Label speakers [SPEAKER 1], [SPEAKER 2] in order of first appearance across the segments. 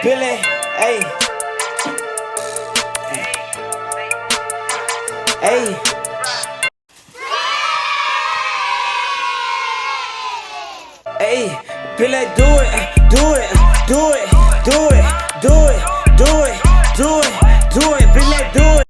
[SPEAKER 1] Billy, hey, hey. Hey, Billy, do it, do it, do it, do it, do it, do it, do it, do it, Billy, do it.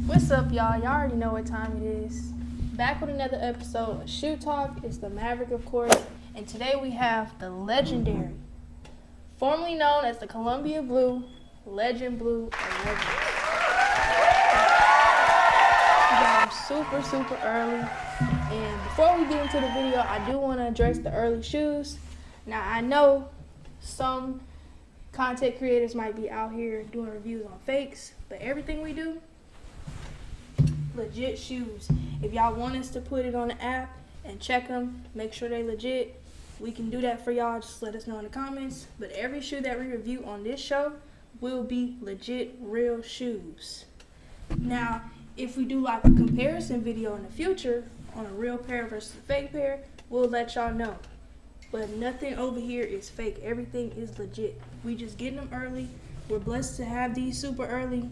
[SPEAKER 2] What's up, y'all? Y'all already know what time it is. Back with another episode of Shoe Talk. It's the Maverick, of course, and today we have the legendary, formerly known as the Columbia Blue, Legend Blue 11. We got them super early. And before we get into the video, I do want to address the early shoes. Now, I know some content creators might be out here doing reviews on fakes, but everything we do, legit shoes. If y'all want us to put it on the app and check them, make sure they legit, we can do that for y'all. Just let us know in the comments. But every shoe that we review on this show will be legit, real shoes. Now, if we do like a comparison video in the future on a real pair versus a fake pair, we'll let y'all know. But nothing over here is fake. Everything is legit. We just getting them early. We're blessed to have these super early.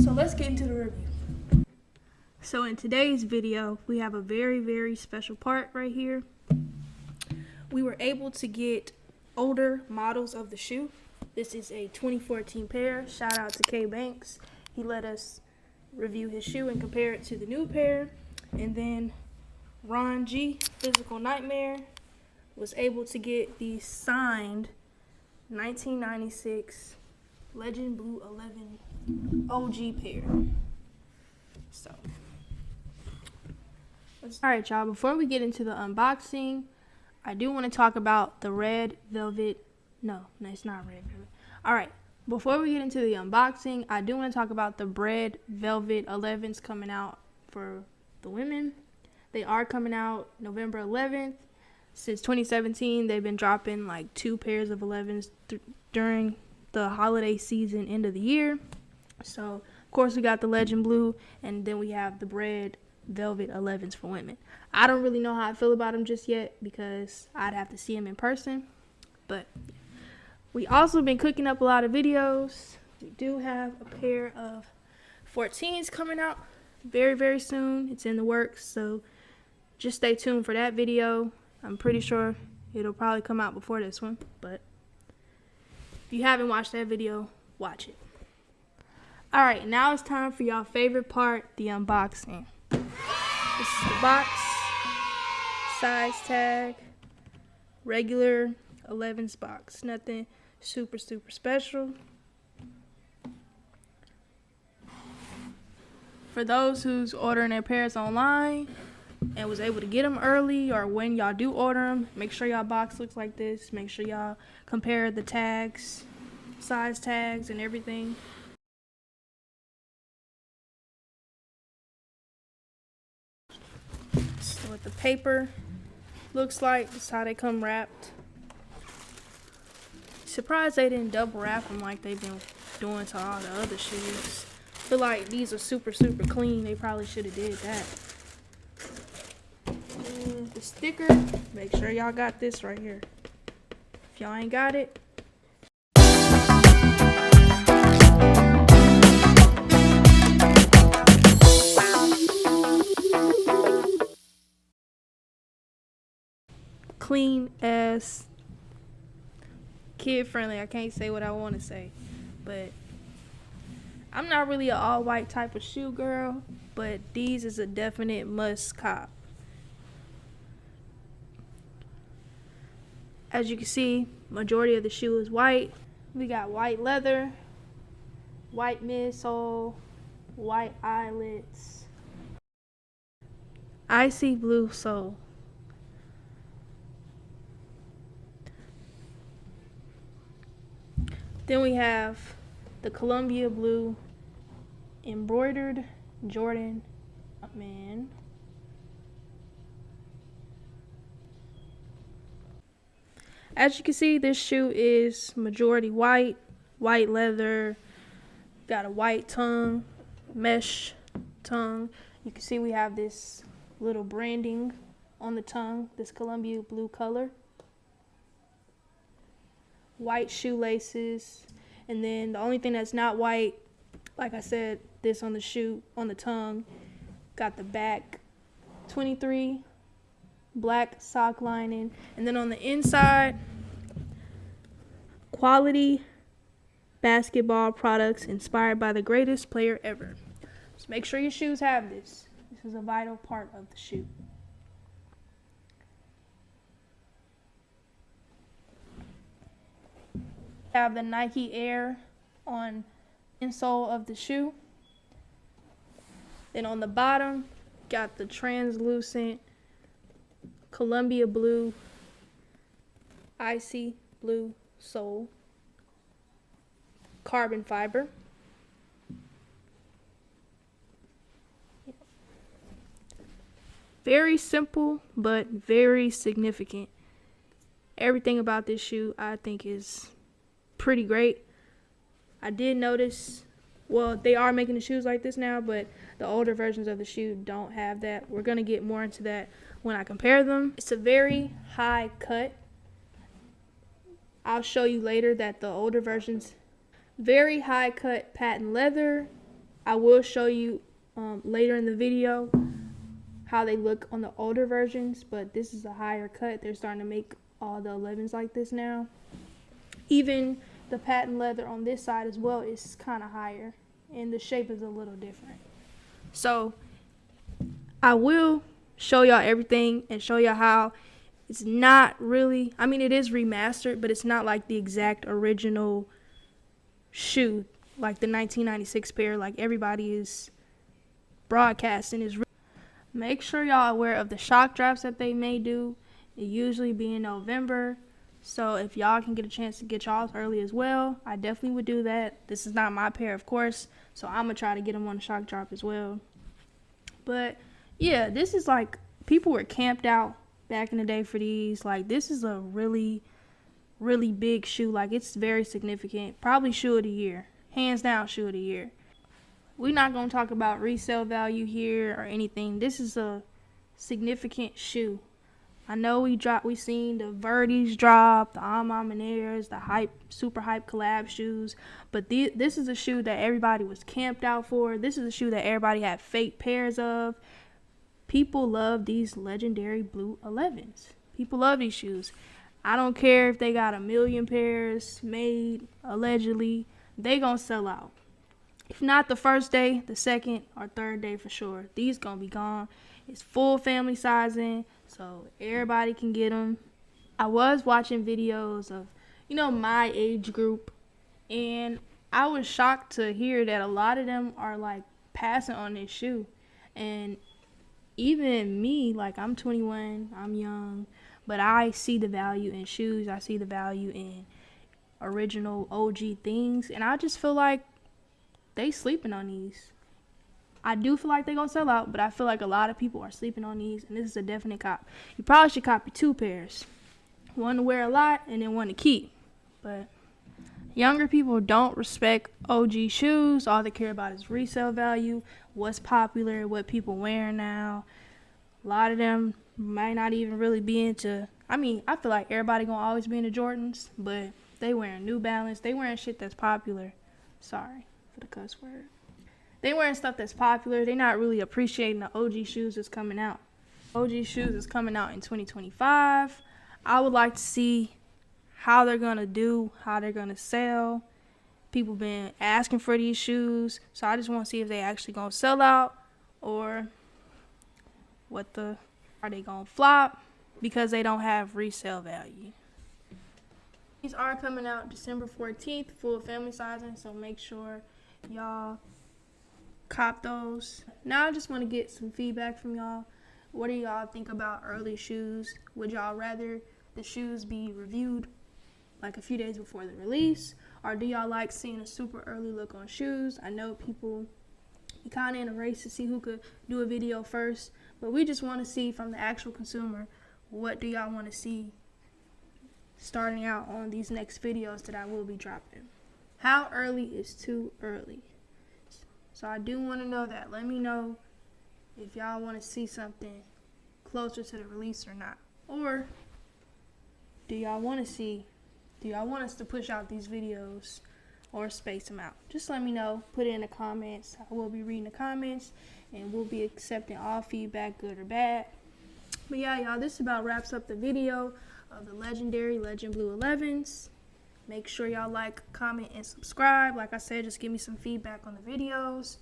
[SPEAKER 2] So let's get into the review. So in today's video, we have a very special part right here. We were able to get older models of the shoe. This is a 2014 pair. Shout out to K Banks. He let us review his shoe and compare it to the new pair. And then Ron G, Physical Nightmare, was able to get the signed 1996 Legend Blue 11 OG pair. So, alright y'all, before we get into the unboxing, I do want to talk about the red velvet. No, it's not red velvet. Alright, before we get into the unboxing, I do want to talk about the bred velvet 11s coming out for the women. They are coming out November 11th. Since 2017, they've been dropping like 2 pairs of 11s during the holiday season, end of the year. So, of course, we got the Legend Blue, and then we have the bred velvet 11s for women. I don't really know how I feel about them just yet because I'd have to see them in person. But we also been cooking up a lot of videos. We do have a pair of 14s coming out very soon. It's in the works, so just stay tuned for that video. I'm pretty sure it'll probably come out before this one, but if you haven't watched that video, watch it. Alright, now it's time for y'all favorite part, the unboxing. This is the box, size tag, regular 11s box. Nothing super special. For those who's ordering their pairs online and was able to get them early, or when y'all do order them, make sure y'all box looks like this. Make sure y'all compare the tags, size tags, and everything. So what the paper looks like, this is how they come wrapped. Surprised they didn't double wrap them like they've been doing to all the other shoes. Feel like these are super clean. They probably should have did that. And the sticker, make sure y'all got this right here. If y'all ain't got it, clean as kid friendly. I can't say what I want to say, but I'm not really an all white type of shoe girl, but these is a definite must cop. As you can see, majority of the shoe is white. We got white leather, white midsole, white eyelets, icy blue sole. Then we have the Columbia blue embroidered Jordan. Oh, man. As you can see, this shoe is majority white, white leather, got a white tongue, mesh tongue. You can see we have this little branding on the tongue, this Columbia blue color. White shoelaces, and then the only thing that's not white, like I said, this on the shoe, on the tongue, got the back 23 black sock lining, and then on the inside, quality basketball products inspired by the greatest player ever. So make sure your shoes have this. This is a vital part of the shoe. Have the Nike Air on insole of the shoe. Then on the bottom, got the translucent Columbia blue, icy blue sole, carbon fiber. Very simple, but very significant. Everything about this shoe I think is pretty great. I did notice, well, they are making the shoes like this now, but the older versions of the shoe don't have that. We're going to get more into that when I compare them. It's a very high cut. I'll show you later that the older versions, very high cut patent leather. I will show you later in the video how they look on the older versions, but this is a higher cut. They're starting to make all the 11s like this now. Even the patent leather on this side as well is kind of higher, and the shape is a little different. So I will show y'all everything and show y'all how it's not really, I mean, it is remastered, but it's not like the exact original shoe, like the 1996 pair, like everybody is broadcasting. Is make sure y'all aware of the shock drops that they may do. It usually be in November. So if y'all can get a chance to get y'all's early as well, I definitely would do that. This is not my pair, of course, so I'm going to try to get them on the shock drop as well. But yeah, this is like, people were camped out back in the day for these. Like, this is a really, really big shoe. Like, it's very significant. Probably shoe of the year. Hands down shoe of the year. We're not going to talk about resale value here or anything. This is a significant shoe. I know we seen the Verdes drop, the Amamaners, the hype, super hype collab shoes, but this is a shoe that everybody was camped out for. This is a shoe that everybody had fake pairs of. People love these legendary blue 11s. People love these shoes. I don't care if they got 1 million pairs made, allegedly, they gonna sell out. If not the first day, the second or third day for sure. These gonna be gone. It's full family sizing, so everybody can get them. I was watching videos of, my age group, and I was shocked to hear that a lot of them are like passing on this shoe. And even me, like, I'm 21, I'm young, but I see the value in shoes. I see the value in original OG things, and I just feel like they sleeping on these. I do feel like they're going to sell out, but I feel like a lot of people are sleeping on these, and this is a definite cop. You probably should copy 2 pairs. One to wear a lot, and then one to keep. But younger people don't respect OG shoes. All they care about is resale value, what's popular, what people wearing now. A lot of them might not even really be into, I feel like everybody going to always be into Jordans, but they wearing New Balance. They wearing shit that's popular. Sorry for the cuss word. They wearing stuff that's popular. They're not really appreciating the OG shoes that's coming out. OG shoes is coming out in 2025. I would like to see how they're gonna do, how they're gonna sell. People been asking for these shoes, so I just want to see if they actually gonna sell out or are they gonna flop because they don't have resale value. These are coming out December 14th, full family sizing, so make sure y'all cop those. Now I just want to get some feedback from y'all. What do y'all think about early shoes? Would y'all rather the shoes be reviewed like a few days before the release, or do y'all like seeing a super early look on shoes? I know people be kind of in a race to see who could do a video first, but we just want to see from the actual consumer, what do y'all want to see starting out on these next videos that I will be dropping. How early is too early? So I do want to know that. Let me know if y'all want to see something closer to the release or not. Or do y'all want us to push out these videos or space them out? Just let me know. Put it in the comments. I will be reading the comments and we'll be accepting all feedback, good or bad. But yeah, y'all, this about wraps up the video of the legendary Legend Blue 11s. Make sure y'all like, comment, and subscribe. Like I said, just give me some feedback on the videos.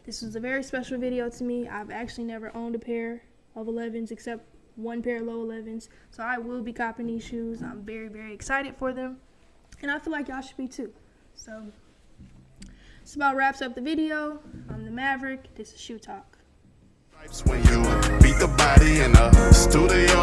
[SPEAKER 2] This was a very special video to me. I've actually never owned a pair of 11s except one pair of low 11s. So I will be copping these shoes. I'm very, very excited for them. And I feel like y'all should be too. So this about wraps up the video. I'm the Maverick. This is Shoe Talk.
[SPEAKER 3] When you beat the body in a studio.